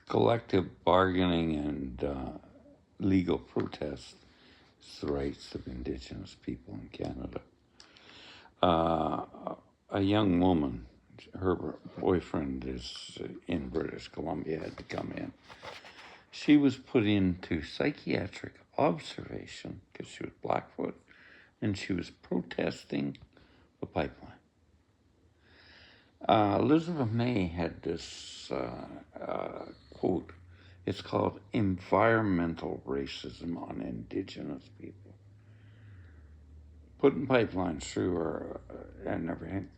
collective bargaining and legal protest is the rights of Indigenous people in Canada. A young woman, her boyfriend is in British Columbia, had to come in. She was put into psychiatric observation because she was Blackfoot and she was protesting the pipeline. Elizabeth May had this quote. It's called environmental racism on Indigenous people. Putting pipelines through her and everything.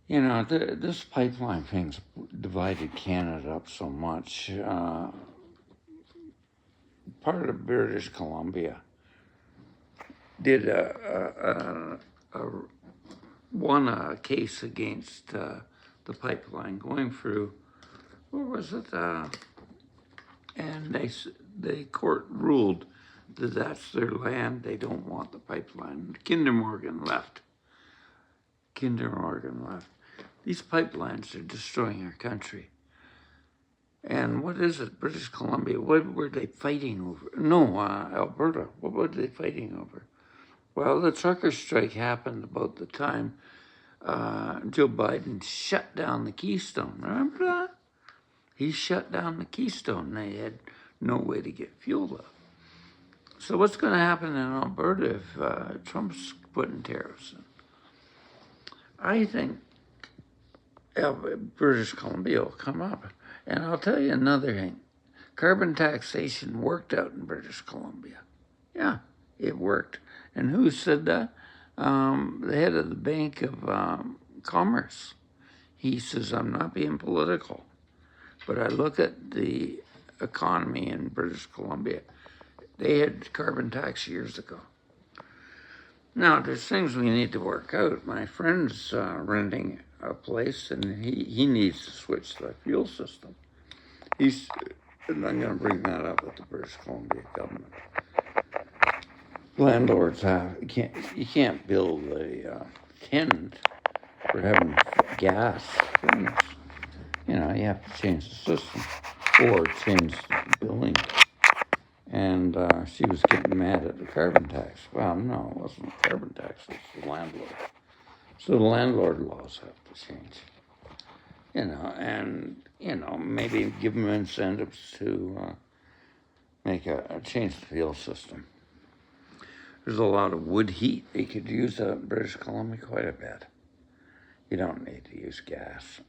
You know, this pipeline thing's divided Canada up so much. Part of British Columbia did won a case against the pipeline going through. Where was it? And the court ruled that that's their land. They don't want the pipeline. Kinder Morgan left. These pipelines are destroying our country. And what is it? British Columbia. What were they fighting over? No, Alberta. What were they fighting over? Well, the trucker strike happened about the time Joe Biden shut down the Keystone. Remember that? He shut down the Keystone. They had no way to get fuel up. So what's going to happen in Alberta if Trump's putting tariffs in? I think British Columbia will come up. And I'll tell you another thing. Carbon taxation worked out in British Columbia. Yeah, it worked. And who said that? The head of the Bank of Commerce. He says, I'm not being political, but I look at the economy in British Columbia. They had carbon tax years ago. Now, there's things we need to work out. My friend's renting a place, and he needs to switch the fuel system. And I'm going to bring that up with the British Columbia government. Landlords you can't build a tenant for having gas furnace. You know, you have to change the system or change the billing. And she was getting mad at the carbon tax. Well, no, it wasn't the carbon tax, it was the landlord. So the landlord laws have to change. You know, and, you know, maybe give them incentives to make a change the fuel system. There's a lot of wood heat. They could use British Columbia quite a bit. You don't need to use gas.